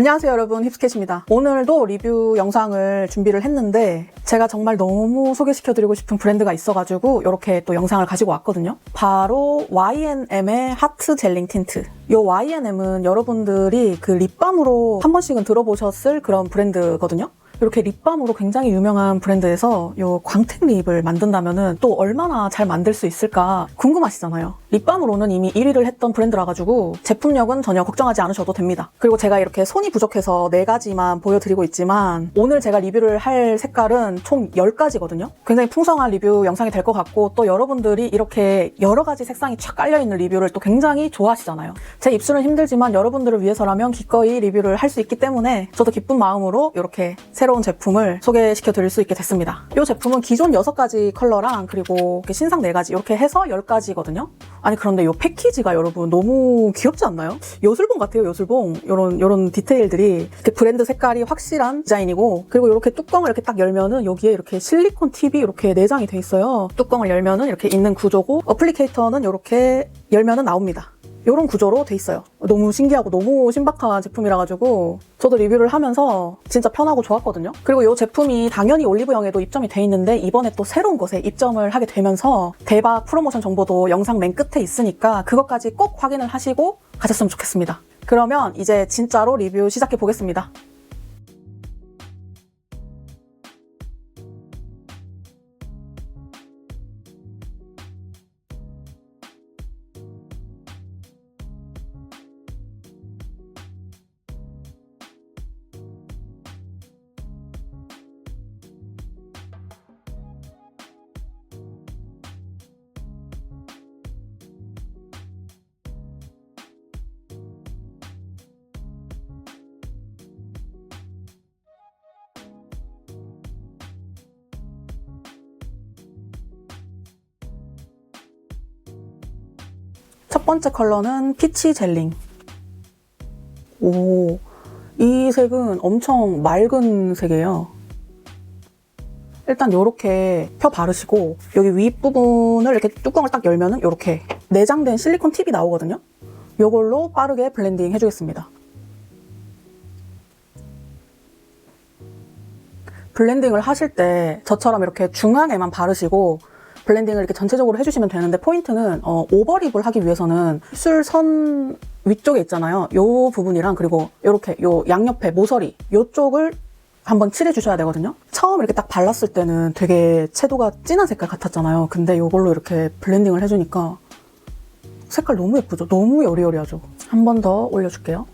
안녕하세요 여러분, 힙스캣입니다. 오늘도 리뷰 영상을 준비를 했는데 제가 정말 너무 소개시켜드리고 싶은 브랜드가 있어가지고 이렇게 또 영상을 가지고 왔거든요. 바로 Y&M의 하트 젤링 틴트. 이 Y&M은 여러분들이 그 립밤으로 한 번씩은 들어보셨을 그런 브랜드거든요. 이렇게 립밤으로 굉장히 유명한 브랜드에서 이 광택 립을 만든다면은 또 얼마나 잘 만들 수 있을까 궁금하시잖아요. 립밤으로는 이미 1위를 했던 브랜드라 가지고 제품력은 전혀 걱정하지 않으셔도 됩니다. 그리고 제가 이렇게 손이 부족해서 4가지만 보여드리고 있지만 오늘 제가 리뷰를 할 색깔은 총 10가지거든요. 굉장히 풍성한 리뷰 영상이 될 것 같고, 또 여러분들이 이렇게 여러 가지 색상이 쫙 깔려있는 리뷰를 또 굉장히 좋아하시잖아요. 제 입술은 힘들지만 여러분들을 위해서라면 기꺼이 리뷰를 할 수 있기 때문에 저도 기쁜 마음으로 이렇게 새로운 제품을 소개시켜 드릴 수 있게 됐습니다. 이 제품은 기존 6가지 컬러랑 그리고 신상 4가지 이렇게 해서 10가지거든요. 아니 그런데 이 패키지가 여러분 너무 귀엽지 않나요? 요술봉 같아요, 요술봉. 요런 디테일들이 이렇게 브랜드 색깔이 확실한 디자인이고, 그리고 이렇게 뚜껑을 이렇게 딱 열면은 여기에 이렇게 실리콘 팁이 이렇게 내장이 돼 있어요. 뚜껑을 열면은 이렇게 있는 구조고, 어플리케이터는 이렇게 열면은 나옵니다. 이런 구조로 돼 있어요. 너무 신기하고 너무 신박한 제품이라 가지고 저도 리뷰를 하면서 진짜 편하고 좋았거든요. 그리고 이 제품이 당연히 올리브영에도 입점이 돼 있는데 이번에 또 새로운 곳에 입점을 하게 되면서 대박 프로모션 정보도 영상 맨 끝에 있으니까 그것까지 꼭 확인을 하시고 가셨으면 좋겠습니다. 그러면 이제 진짜로 리뷰 시작해 보겠습니다. 첫 번째 컬러는 피치 젤링. 오, 이 색은 엄청 맑은 색이에요. 일단 이렇게 펴 바르시고 여기 윗부분을 이렇게 뚜껑을 딱 열면은 이렇게 내장된 실리콘 팁이 나오거든요. 이걸로 빠르게 블렌딩 해주겠습니다. 블렌딩을 하실 때 저처럼 이렇게 중앙에만 바르시고 블렌딩을 이렇게 전체적으로 해주시면 되는데, 포인트는 오버립을 하기 위해서는 입술 선 위쪽에 있잖아요. 이 부분이랑 그리고 이렇게 요 양옆에 모서리 이쪽을 한번 칠해주셔야 되거든요. 처음 이렇게 딱 발랐을 때는 되게 채도가 진한 색깔 같았잖아요. 근데 이걸로 이렇게 블렌딩을 해주니까 색깔 너무 예쁘죠? 너무 여리여리하죠? 한 번 더 올려줄게요.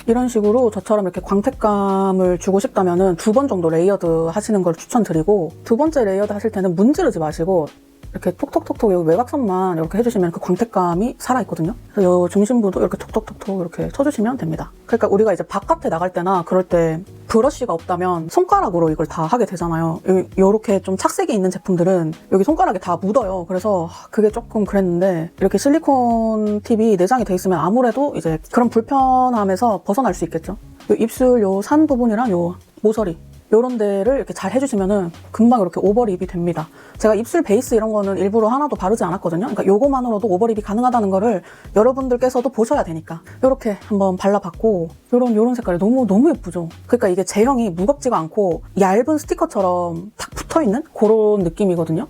이런 식으로 저처럼 이렇게 광택감을 주고 싶다면 2번 정도 레이어드 하시는 걸 추천드리고, 2번째 레이어드 하실 때는 문지르지 마시고 이렇게 톡톡톡톡 여기 외곽선만 이렇게 해주시면 그 광택감이 살아있거든요. 그래서 이 중심부도 이렇게 톡톡톡톡 이렇게 쳐주시면 됩니다. 그러니까 우리가 이제 바깥에 나갈 때나 그럴 때 브러쉬가 없다면 손가락으로 이걸 다 하게 되잖아요. 이렇게 좀 착색이 있는 제품들은 여기 손가락에 다 묻어요. 그래서 그게 조금 그랬는데 이렇게 실리콘 팁이 내장이 돼 있으면 아무래도 이제 그런 불편함에서 벗어날 수 있겠죠. 요 입술 요 산 부분이랑 요 모서리 요런 데를 이렇게 잘 해주시면은 금방 이렇게 오버립이 됩니다. 제가 입술 베이스 이런 거는 일부러 하나도 바르지 않았거든요. 그러니까 요거만으로도 오버립이 가능하다는 거를 여러분들께서도 보셔야 되니까 이렇게 한번 발라봤고, 요런 색깔이 너무 예쁘죠. 그러니까 이게 제형이 무겁지가 않고 얇은 스티커처럼 탁 붙어있는 그런 느낌이거든요.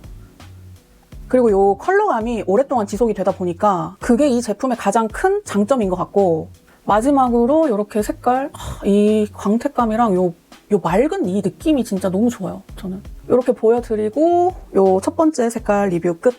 그리고 요 컬러감이 오랫동안 지속이 되다 보니까 그게 이 제품의 가장 큰 장점인 것 같고, 마지막으로 이렇게 색깔, 이 광택감이랑 요 맑은 이 느낌이 진짜 너무 좋아요, 저는. 이렇게 보여드리고 요 첫 번째 색깔 리뷰 끝.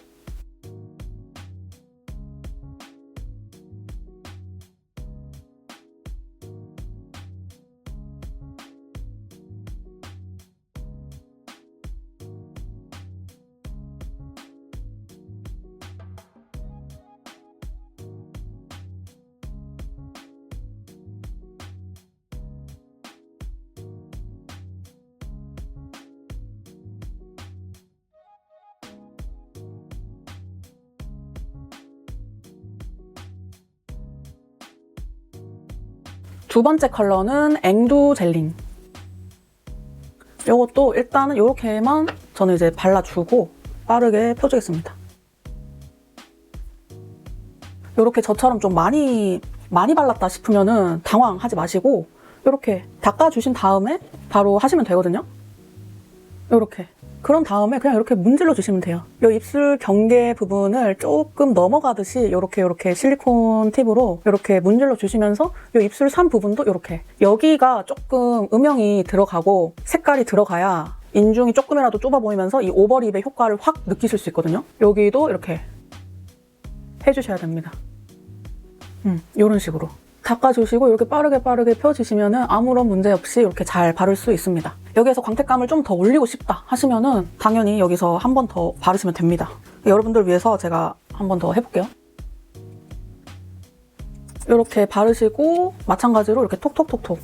두 번째 컬러는 앵두 젤링. 이것도 일단은 이렇게만 저는 이제 발라주고 빠르게 펴주겠습니다. 이렇게 저처럼 좀 많이 많이 발랐다 싶으면은 당황하지 마시고 이렇게 닦아주신 다음에 바로 하시면 되거든요. 이렇게. 그런 다음에 그냥 이렇게 문질러 주시면 돼요. 이 입술 경계 부분을 조금 넘어가듯이 이렇게 실리콘 팁으로 이렇게 문질러 주시면서 이 입술 산 부분도 이렇게. 여기가 조금 음영이 들어가고 색깔이 들어가야 인중이 조금이라도 좁아 보이면서 이 오버립의 효과를 확 느끼실 수 있거든요. 여기도 이렇게 해주셔야 됩니다. 이런 식으로. 닦아주시고 이렇게 빠르게 펴주시면은 아무런 문제 없이 이렇게 잘 바를 수 있습니다. 여기에서 광택감을 좀 더 올리고 싶다 하시면은 당연히 여기서 한 번 더 바르시면 됩니다. 여러분들 위해서 제가 한 번 더 해볼게요. 이렇게 바르시고 마찬가지로 이렇게 톡톡톡톡.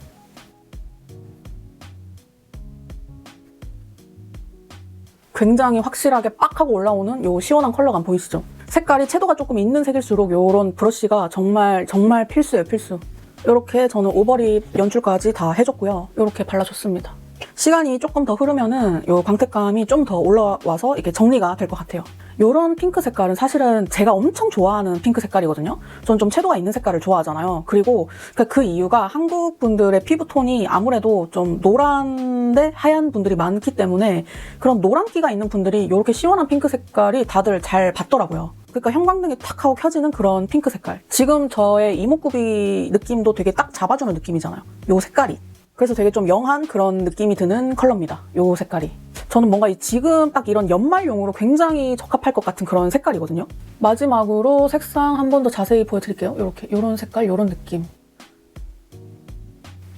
굉장히 확실하게 빡 하고 올라오는 요 시원한 컬러감 보이시죠? 색깔이 채도가 조금 있는 색일수록 요런 브러쉬가 정말 필수예요, 필수. 이렇게 저는 오버립 연출까지 다 해줬고요. 이렇게 발라줬습니다. 시간이 조금 더 흐르면은 요 광택감이 좀 더 올라와서 이게 정리가 될 것 같아요. 요런 핑크 색깔은 사실은 제가 엄청 좋아하는 핑크 색깔이거든요. 저는 좀 채도가 있는 색깔을 좋아하잖아요. 그리고 그 이유가 한국 분들의 피부톤이 아무래도 좀 노란데 하얀 분들이 많기 때문에 그런 노란기가 있는 분들이 이렇게 시원한 핑크 색깔이 다들 잘 받더라고요. 그러니까 형광등이 탁 하고 켜지는 그런 핑크 색깔. 지금 저의 이목구비 느낌도 되게 딱 잡아주는 느낌이잖아요. 요 색깔이. 그래서 되게 좀 영한 그런 느낌이 드는 컬러입니다. 요 색깔이. 저는 뭔가 지금 딱 이런 연말용으로 굉장히 적합할 것 같은 그런 색깔이거든요. 마지막으로 색상 한 번 더 자세히 보여드릴게요. 이렇게 요런 색깔, 요런 느낌.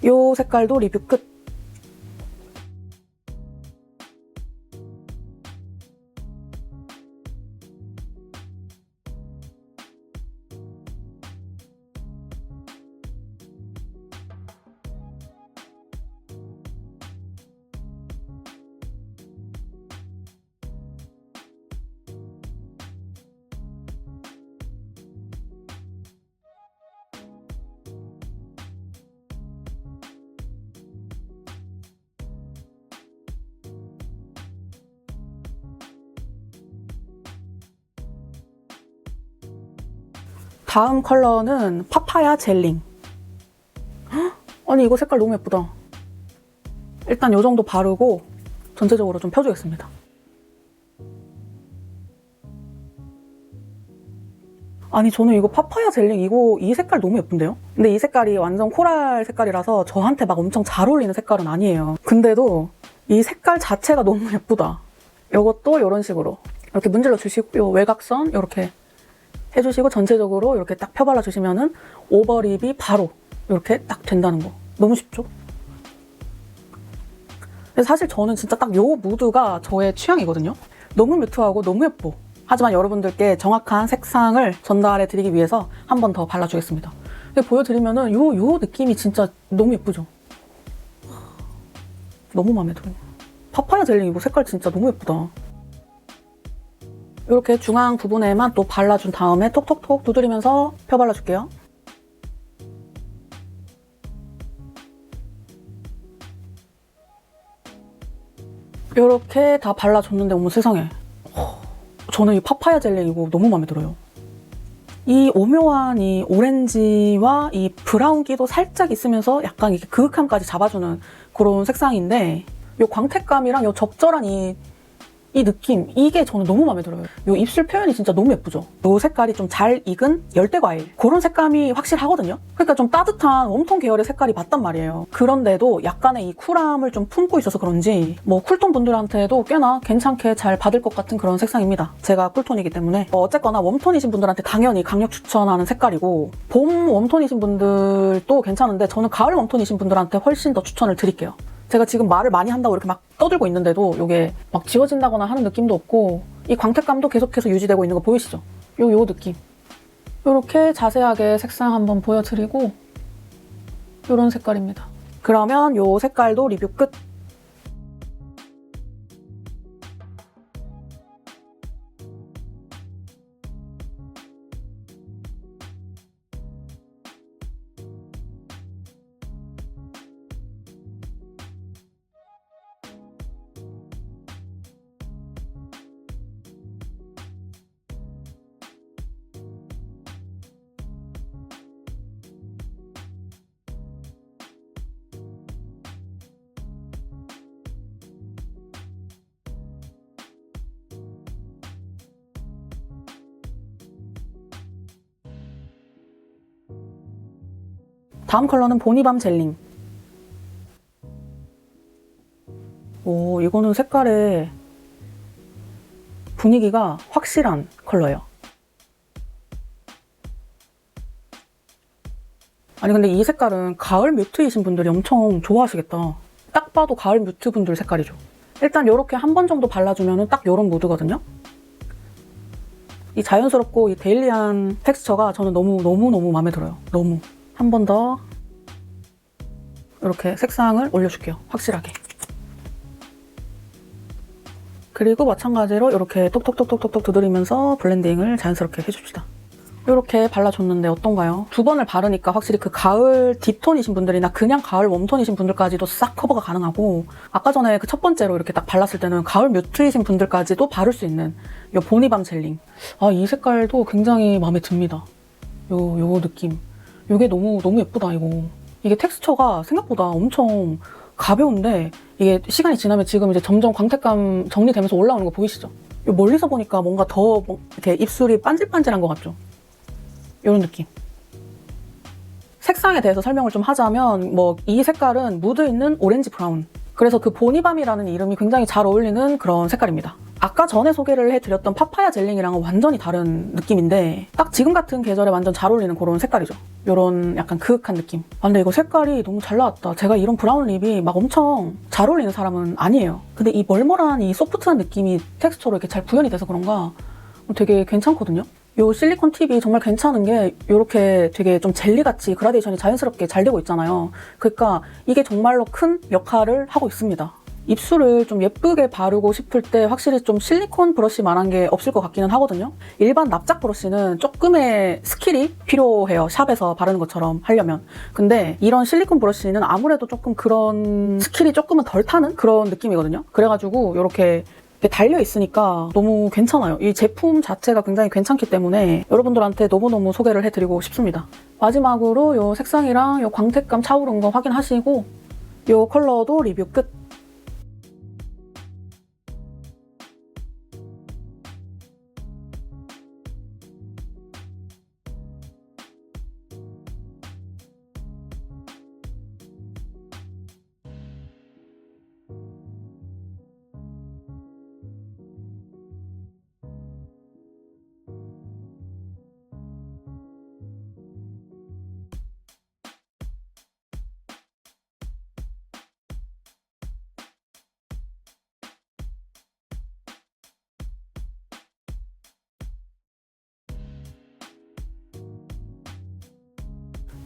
요 색깔도 리뷰 끝. 다음 컬러는 파파야 젤링. 헉, 아니 이거 색깔 너무 예쁘다. 일단 이 정도 바르고 전체적으로 좀 펴주겠습니다. 아니 저는 이거 파파야 젤링 이 색깔 너무 예쁜데요? 근데 이 색깔이 완전 코랄 색깔이라서 저한테 막 엄청 잘 어울리는 색깔은 아니에요. 근데도 이 색깔 자체가 너무 예쁘다. 이것도 이런 식으로 이렇게 문질러 주시고 요 외곽선 이렇게 해주시고 전체적으로 이렇게 딱 펴발라 주시면은 오버립이 바로 이렇게 딱 된다는 거. 너무 쉽죠? 근데 사실 저는 진짜 딱 요 무드가 저의 취향이거든요. 너무 뮤트하고 너무 예뻐. 하지만 여러분들께 정확한 색상을 전달해 드리기 위해서 한 번 더 발라주겠습니다. 보여드리면은 요 느낌이 진짜 너무 예쁘죠? 너무 마음에 들어. 파파야 젤링 이거 색깔 진짜 너무 예쁘다. 이렇게 중앙 부분에만 또 발라준 다음에 톡톡톡 두드리면서 펴발라줄게요. 이렇게 다 발라줬는데 어머 세상에. 저는 이 파파야 젤링 이거 너무 마음에 들어요. 이 오묘한 이 오렌지와 이 브라운기도 살짝 있으면서 약간 이렇게 그윽함까지 잡아주는 그런 색상인데 이 광택감이랑 이 적절한 이 느낌, 이게 저는 너무 마음에 들어요. 이 입술 표현이 진짜 너무 예쁘죠? 이 색깔이 좀 잘 익은 열대과일 그런 색감이 확실하거든요? 그러니까 좀 따뜻한 웜톤 계열의 색깔이 맞단 말이에요. 그런데도 약간의 이 쿨함을 좀 품고 있어서 그런지 뭐 쿨톤 분들한테도 꽤나 괜찮게 잘 받을 것 같은 그런 색상입니다. 제가 쿨톤이기 때문에 어쨌거나 웜톤이신 분들한테 당연히 강력 추천하는 색깔이고 봄 웜톤이신 분들도 괜찮은데 저는 가을 웜톤이신 분들한테 훨씬 더 추천을 드릴게요. 제가 지금 말을 많이 한다고 이렇게 막 떠들고 있는데도 이게 막 지워진다거나 하는 느낌도 없고 이 광택감도 계속해서 유지되고 있는 거 보이시죠? 요 느낌. 이렇게 자세하게 색상 한번 보여드리고 이런 색깔입니다. 그러면 요 색깔도 리뷰 끝! 다음 컬러는 보니밤 젤링. 오, 이거는 색깔의 분위기가 확실한 컬러예요. 아니 근데 이 색깔은 가을 뮤트이신 분들이 엄청 좋아하시겠다. 딱 봐도 가을 뮤트 분들 색깔이죠. 일단 이렇게 한 번 정도 발라주면 딱 이런 무드거든요. 이 자연스럽고 이 데일리한 텍스처가 저는 너무 마음에 들어요. 너무. 한 번 더 이렇게 색상을 올려줄게요. 확실하게. 그리고 마찬가지로 이렇게 톡톡톡톡톡 두드리면서 블렌딩을 자연스럽게 해줍시다. 이렇게 발라줬는데 어떤가요? 두 번을 바르니까 확실히 그 가을 딥톤이신 분들이나 그냥 가을 웜톤이신 분들까지도 싹 커버가 가능하고, 아까 전에 그 첫 번째로 이렇게 딱 발랐을 때는 가을 뮤트이신 분들까지도 바를 수 있는 이 보니밤 젤링. 아, 이 색깔도 굉장히 마음에 듭니다. 요 느낌. 요게 너무 예쁘다, 이거. 이게 텍스처가 생각보다 엄청 가벼운데 이게 시간이 지나면 지금 이제 점점 광택감 정리되면서 올라오는 거 보이시죠? 멀리서 보니까 뭔가 더 이렇게 입술이 반질반질한 것 같죠? 이런 느낌. 색상에 대해서 설명을 좀 하자면 이 색깔은 무드 있는 오렌지 브라운. 그래서 그 보니밤이라는 이름이 굉장히 잘 어울리는 그런 색깔입니다. 아까 전에 소개를 해드렸던 파파야 젤링이랑은 완전히 다른 느낌인데 딱 지금 같은 계절에 완전 잘 어울리는 그런 색깔이죠. 이런 약간 그윽한 느낌. 아, 근데 이거 색깔이 너무 잘 나왔다. 제가 이런 브라운 립이 막 엄청 잘 어울리는 사람은 아니에요. 근데 이 멀멀한 이 소프트한 느낌이 텍스처로 이렇게 잘 구현이 돼서 그런가 되게 괜찮거든요. 이 실리콘 팁이 정말 괜찮은 게 이렇게 되게 좀 젤리같이 그라데이션이 자연스럽게 잘 되고 있잖아요. 그러니까 이게 정말로 큰 역할을 하고 있습니다. 입술을 좀 예쁘게 바르고 싶을 때 확실히 좀 실리콘 브러쉬만한 게 없을 것 같기는 하거든요. 일반 납작 브러쉬는 조금의 스킬이 필요해요. 샵에서 바르는 것처럼 하려면. 근데 이런 실리콘 브러쉬는 아무래도 조금 그런 스킬이 조금은 덜 타는 그런 느낌이거든요. 그래가지고 이렇게 달려 있으니까 너무 괜찮아요. 이 제품 자체가 굉장히 괜찮기 때문에 여러분들한테 너무너무 소개를 해드리고 싶습니다. 마지막으로 이 색상이랑 이 광택감 차오른 거 확인하시고 이 컬러도 리뷰 끝.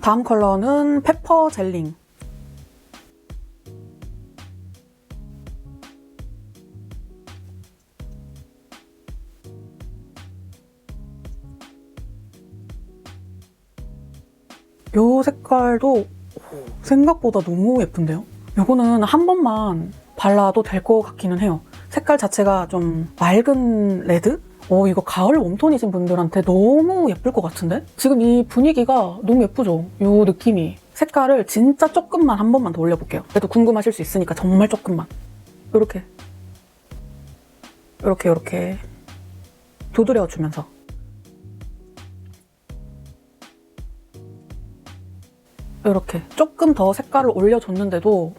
다음 컬러는 페퍼 젤링. 이 색깔도 생각보다 너무 예쁜데요? 이거는 한 번만 발라도 될 것 같기는 해요. 색깔 자체가 좀 맑은 레드? 이거 가을 웜톤이신 분들한테 너무 예쁠 것 같은데? 지금 이 분위기가 너무 예쁘죠? 이 느낌이. 색깔을 진짜 조금만 한 번만 더 올려볼게요. 그래도 궁금하실 수 있으니까 정말 조금만. 이렇게 두드려주면서. 이렇게 조금 더 색깔을 올려줬는데도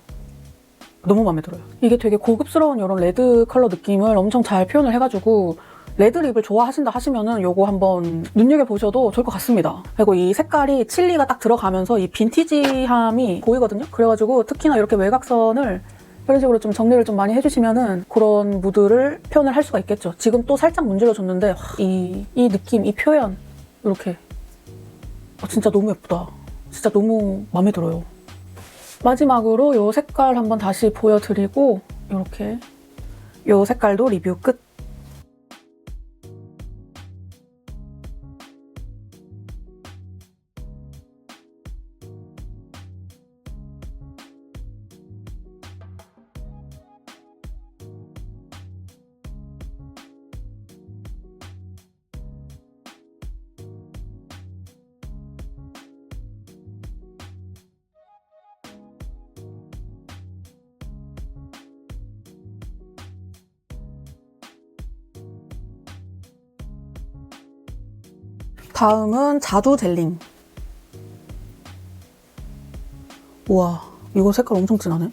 너무 마음에 들어요. 이게 되게 고급스러운 이런 레드 컬러 느낌을 엄청 잘 표현을 해가지고 레드 립을 좋아하신다 하시면은 요거 한번 눈여겨보셔도 좋을 것 같습니다. 그리고 이 색깔이 칠리가 딱 들어가면서 이 빈티지함이 보이거든요? 그래가지고 특히나 이렇게 외곽선을 이런 식으로 좀 정리를 좀 많이 해주시면은 그런 무드를 표현을 할 수가 있겠죠. 지금 또 살짝 문질러줬는데 이 느낌, 이 표현 이렇게 진짜 너무 예쁘다. 진짜 너무 마음에 들어요. 마지막으로 이 색깔 한번 다시 보여드리고 이렇게 이 색깔도 리뷰 끝. 다음은 자두 젤링. 우와, 이거 색깔 엄청 진하네.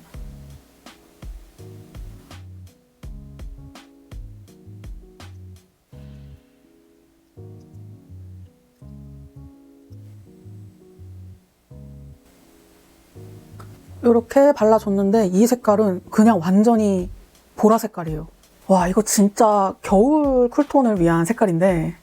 이렇게 발라줬는데 이 색깔은 그냥 완전히 보라 색깔이에요. 와, 이거 진짜 겨울 쿨톤을 위한 색깔인데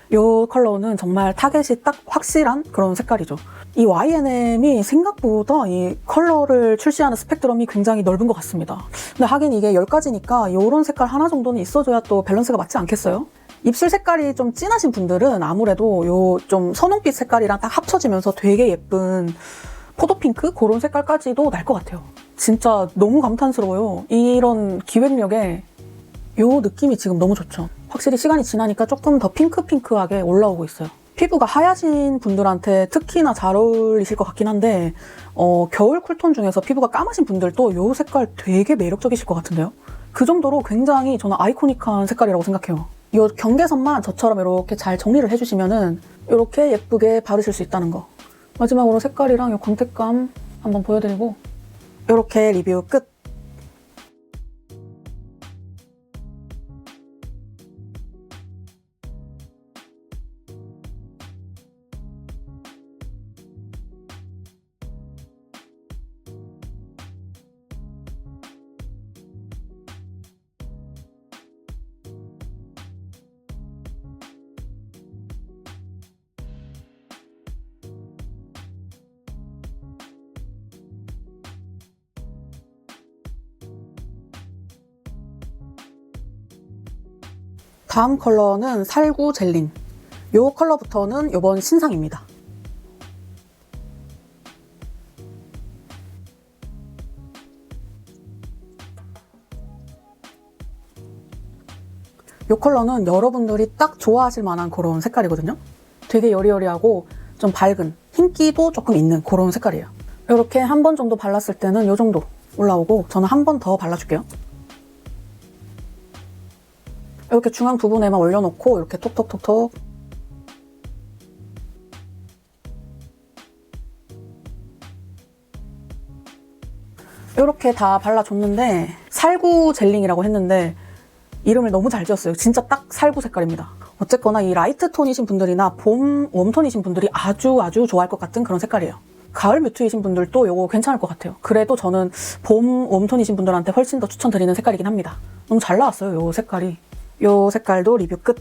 이 컬러는 정말 타겟이 딱 확실한 그런 색깔이죠. 이 YNM이 생각보다 이 컬러를 출시하는 스펙트럼이 굉장히 넓은 것 같습니다. 근데 하긴 이게 10가지니까 이런 색깔 하나 정도는 있어줘야 또 밸런스가 맞지 않겠어요? 입술 색깔이 좀 진하신 분들은 아무래도 요 좀 선홍빛 색깔이랑 딱 합쳐지면서 되게 예쁜 포도핑크? 그런 색깔까지도 날 것 같아요. 진짜 너무 감탄스러워요. 이런 기획력에 요 느낌이 지금 너무 좋죠. 확실히 시간이 지나니까 조금 더 핑크핑크하게 올라오고 있어요. 피부가 하얘진 분들한테 특히나 잘 어울리실 것 같긴 한데 겨울 쿨톤 중에서 피부가 까마신 분들도 요 색깔 되게 매력적이실 것 같은데요. 그 정도로 굉장히 저는 아이코닉한 색깔이라고 생각해요. 이 경계선만 저처럼 이렇게 잘 정리를 해주시면은 이렇게 예쁘게 바르실 수 있다는 거. 마지막으로 색깔이랑 이 광택감 한번 보여드리고 이렇게 리뷰 끝! 다음 컬러는 살구 젤린. 이 컬러부터는 이번 신상입니다. 이 컬러는 여러분들이 딱 좋아하실 만한 그런 색깔이거든요. 되게 여리여리하고 좀 밝은 흰기도 조금 있는 그런 색깔이에요. 이렇게 한 번 정도 발랐을 때는 이 정도 올라오고 저는 한 번 더 발라줄게요. 이렇게 중앙 부분에만 올려놓고 이렇게 톡톡톡톡 이렇게 다 발라줬는데 살구 젤링이라고 했는데 이름을 너무 잘 지었어요. 진짜 딱 살구 색깔입니다. 어쨌거나 이 라이트 톤이신 분들이나 봄 웜톤이신 분들이 아주 좋아할 것 같은 그런 색깔이에요. 가을 뮤트이신 분들도 이거 괜찮을 것 같아요. 그래도 저는 봄 웜톤이신 분들한테 훨씬 더 추천드리는 색깔이긴 합니다. 너무 잘 나왔어요, 이 색깔이. 이 색깔도 리뷰 끝!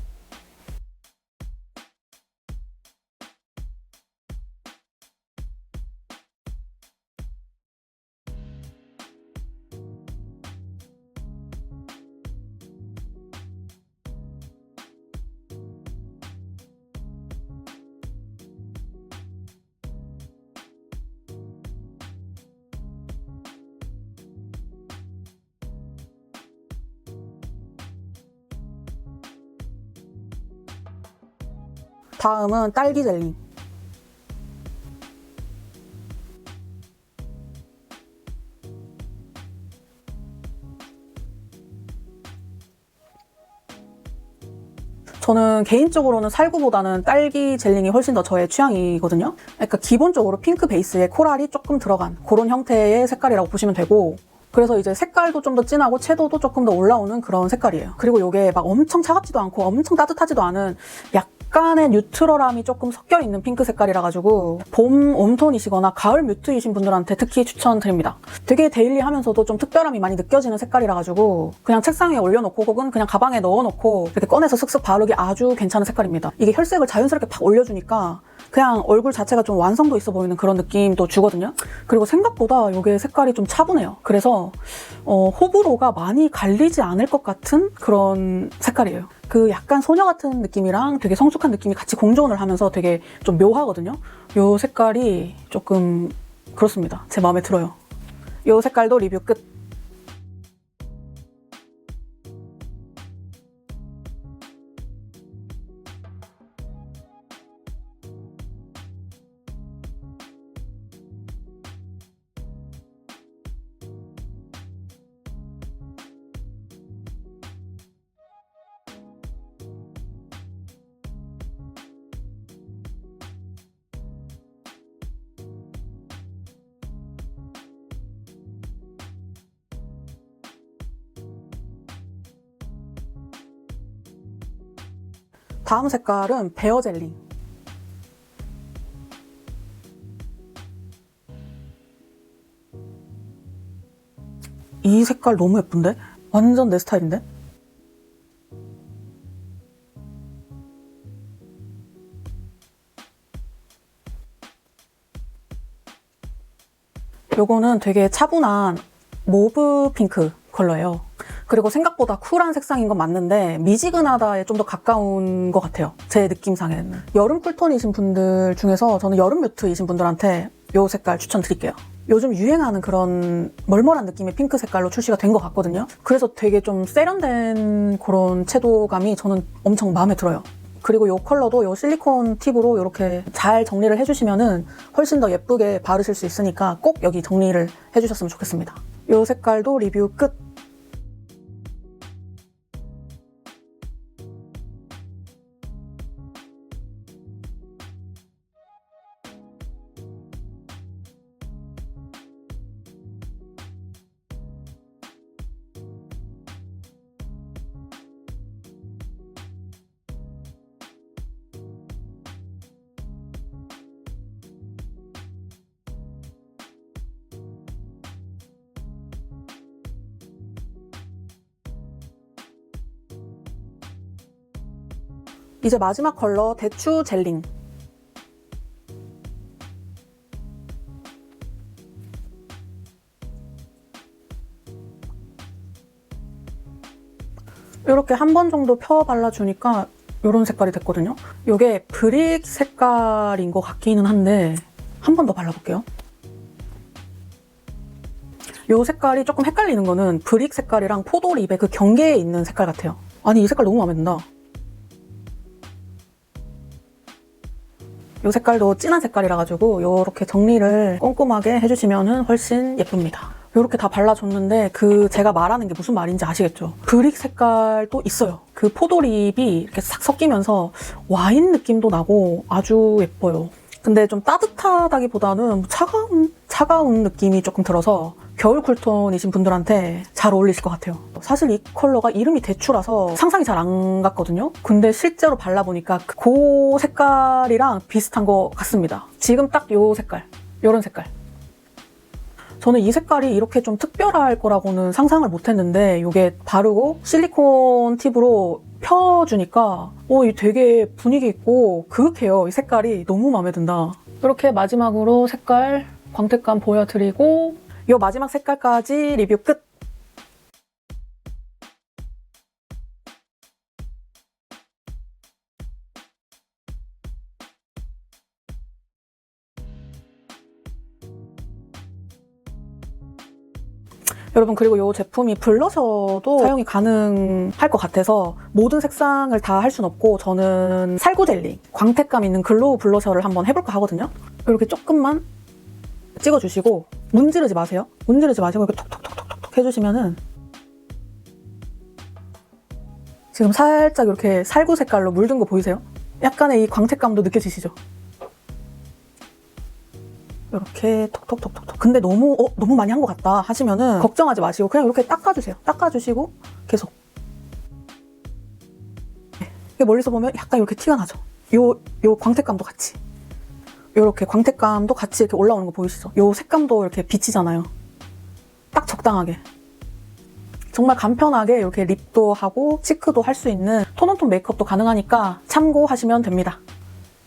다음은 딸기 젤리. 저는 개인적으로는 살구보다는 딸기 젤링이 훨씬 더 저의 취향이거든요. 그러니까 기본적으로 핑크 베이스에 코랄이 조금 들어간 그런 형태의 색깔이라고 보시면 되고 그래서 이제 색깔도 좀 더 진하고 채도도 조금 더 올라오는 그런 색깔이에요. 그리고 이게 막 엄청 차갑지도 않고 엄청 따뜻하지도 않은 약간의 뉴트럴함이 조금 섞여있는 핑크 색깔이라 가지고 봄 웜톤이시거나 가을 뮤트이신 분들한테 특히 추천드립니다. 되게 데일리하면서도 좀 특별함이 많이 느껴지는 색깔이라 가지고 그냥 책상 위에 올려놓고 혹은 그냥 가방에 넣어놓고 이렇게 꺼내서 슥슥 바르기 아주 괜찮은 색깔입니다. 이게 혈색을 자연스럽게 팍 올려주니까 그냥 얼굴 자체가 좀 완성도 있어 보이는 그런 느낌도 주거든요. 그리고 생각보다 이게 색깔이 좀 차분해요. 그래서 호불호가 많이 갈리지 않을 것 같은 그런 색깔이에요. 그 약간 소녀 같은 느낌이랑 되게 성숙한 느낌이 같이 공존을 하면서 되게 좀 묘하거든요. 이 색깔이 조금 그렇습니다. 제 마음에 들어요. 이 색깔도 리뷰 끝! 다음 색깔은 베어 젤링. 이 색깔 너무 예쁜데? 완전 내 스타일인데? 요거는 되게 차분한 모브 핑크 컬러예요. 그리고 생각보다 쿨한 색상인 건 맞는데 미지근하다에 좀 더 가까운 것 같아요. 제 느낌상에는. 여름 쿨톤이신 분들 중에서 저는 여름 뮤트이신 분들한테 이 색깔 추천드릴게요. 요즘 유행하는 그런 멀멀한 느낌의 핑크 색깔로 출시가 된 것 같거든요. 그래서 되게 좀 세련된 그런 채도감이 저는 엄청 마음에 들어요. 그리고 이 컬러도 이 실리콘 팁으로 이렇게 잘 정리를 해주시면은 훨씬 더 예쁘게 바르실 수 있으니까 꼭 여기 정리를 해주셨으면 좋겠습니다. 이 색깔도 리뷰 끝! 이제 마지막 컬러 대추 젤링. 이렇게 한 번 정도 펴 발라주니까 이런 색깔이 됐거든요. 이게 브릭 색깔인 것 같기는 한데 한 번 더 발라볼게요. 이 색깔이 조금 헷갈리는 거는 브릭 색깔이랑 포도립의 그 경계에 있는 색깔 같아요. 아니 이 색깔 너무 마음에 든다. 이 색깔도 진한 색깔이라 가지고 이렇게 정리를 꼼꼼하게 해주시면 훨씬 예쁩니다. 이렇게 다 발라줬는데 제가 말하는 게 무슨 말인지 아시겠죠? 브릭 색깔도 있어요. 그 포도립이 이렇게 싹 섞이면서 와인 느낌도 나고 아주 예뻐요. 근데 좀 따뜻하다기보다는 차가운 느낌이 조금 들어서 겨울 쿨톤이신 분들한테 잘 어울리실 것 같아요. 사실 이 컬러가 이름이 대추라서 상상이 잘 안 갔거든요. 근데 실제로 발라보니까 그 색깔이랑 비슷한 것 같습니다. 지금 딱 요 색깔, 요런 색깔. 저는 이 색깔이 이렇게 좀 특별할 거라고는 상상을 못했는데 이게 바르고 실리콘 팁으로 펴주니까 이 되게 분위기 있고 그윽해요. 이 색깔이 너무 마음에 든다. 이렇게 마지막으로 색깔 광택감 보여드리고 이 마지막 색깔까지 리뷰 끝! 여러분 그리고 이 제품이 블러셔도 사용이 가능할 것 같아서 모든 색상을 다 할 순 없고 저는 살구 젤링, 광택감 있는 글로우 블러셔를 한번 해볼까 하거든요. 이렇게 조금만 찍어주시고 문지르지 마세요. 문지르지 마시고 이렇게 톡톡톡톡톡 해주시면은 지금 살짝 이렇게 살구 색깔로 물든 거 보이세요? 약간의 이 광택감도 느껴지시죠? 이렇게 톡톡톡톡톡. 근데 너무 많이 한 것 같다 하시면은 걱정하지 마시고 그냥 이렇게 닦아주세요. 닦아주시고 계속. 네. 멀리서 보면 약간 이렇게 티가 나죠? 요 광택감도 같이. 이렇게 광택감도 같이 이렇게 올라오는 거 보이시죠? 요 색감도 이렇게 비치잖아요. 딱 적당하게. 정말 간편하게 이렇게 립도 하고 치크도 할 수 있는 톤온톤 메이크업도 가능하니까 참고하시면 됩니다.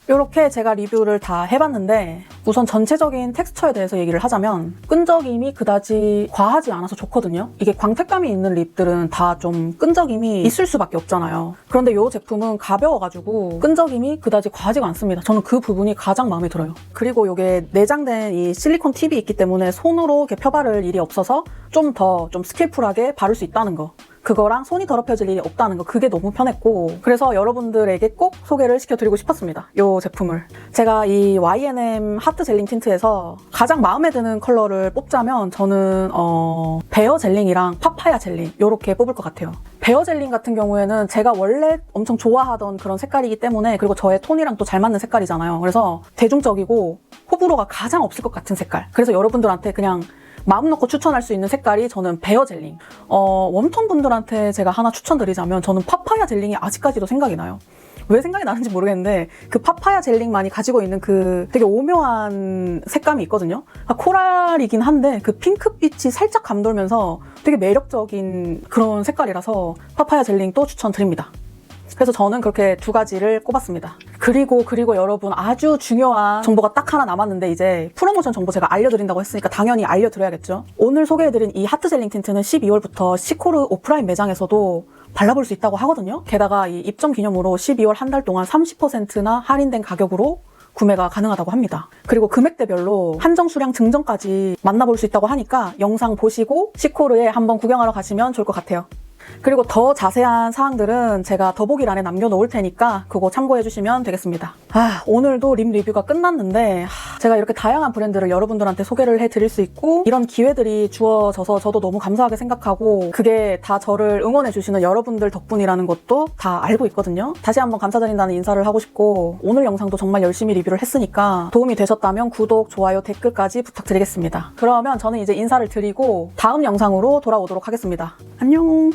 이렇게 제가 리뷰를 다 해봤는데 우선 전체적인 텍스처에 대해서 얘기를 하자면 끈적임이 그다지 과하지 않아서 좋거든요. 이게 광택감이 있는 립들은 다 좀 끈적임이 있을 수밖에 없잖아요. 그런데 이 제품은 가벼워가지고 끈적임이 그다지 과하지가 않습니다. 저는 그 부분이 가장 마음에 들어요. 그리고 이게 내장된 이 실리콘 팁이 있기 때문에 손으로 이렇게 펴바를 일이 없어서 좀 더 스킬풀하게 바를 수 있다는 거. 그거랑 손이 더럽혀질 일이 없다는 거, 그게 너무 편했고 그래서 여러분들에게 꼭 소개를 시켜드리고 싶었습니다. 이 제품을. 제가 이 YNM 하트 젤링 틴트에서 가장 마음에 드는 컬러를 뽑자면 저는 베어 젤링이랑 파파야 젤링 이렇게 뽑을 것 같아요. 베어 젤링 같은 경우에는 제가 원래 엄청 좋아하던 그런 색깔이기 때문에 그리고 저의 톤이랑 또 잘 맞는 색깔이잖아요. 그래서 대중적이고 호불호가 가장 없을 것 같은 색깔. 그래서 여러분들한테 그냥 마음 놓고 추천할 수 있는 색깔이 저는 베어 젤링. 웜톤 분들한테 제가 하나 추천드리자면 저는 파파야 젤링이 아직까지도 생각이 나요. 왜 생각이 나는지 모르겠는데 그 파파야 젤링만이 가지고 있는 그 되게 오묘한 색감이 있거든요. 코랄이긴 한데 그 핑크빛이 살짝 감돌면서 되게 매력적인 그런 색깔이라서 파파야 젤링 또 추천드립니다. 그래서 저는 그렇게 두 가지를 꼽았습니다. 그리고 여러분 아주 중요한 정보가 딱 하나 남았는데 이제 프로모션 정보 제가 알려드린다고 했으니까 당연히 알려드려야겠죠. 오늘 소개해드린 이 하트 젤링 틴트는 12월부터 시코르 오프라인 매장에서도 발라볼 수 있다고 하거든요. 게다가 이 입점 기념으로 12월 한 달 동안 30%나 할인된 가격으로 구매가 가능하다고 합니다. 그리고 금액대별로 한정 수량 증정까지 만나볼 수 있다고 하니까 영상 보시고 시코르에 한번 구경하러 가시면 좋을 것 같아요. 그리고 더 자세한 사항들은 제가 더보기란에 남겨놓을 테니까 그거 참고해주시면 되겠습니다. 오늘도 립 리뷰가 끝났는데 제가 이렇게 다양한 브랜드를 여러분들한테 소개를 해드릴 수 있고 이런 기회들이 주어져서 저도 너무 감사하게 생각하고 그게 다 저를 응원해주시는 여러분들 덕분이라는 것도 다 알고 있거든요. 다시 한번 감사드린다는 인사를 하고 싶고 오늘 영상도 정말 열심히 리뷰를 했으니까 도움이 되셨다면 구독, 좋아요, 댓글까지 부탁드리겠습니다. 그러면 저는 이제 인사를 드리고 다음 영상으로 돌아오도록 하겠습니다. 안녕!